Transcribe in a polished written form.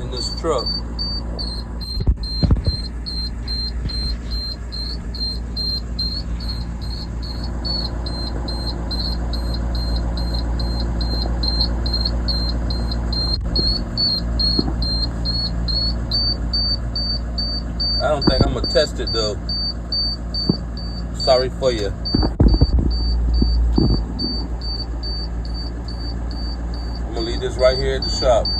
in this truck. I don't think I'm gonna test it though. Sorry for you. I'm gonna leave this right here at the shop.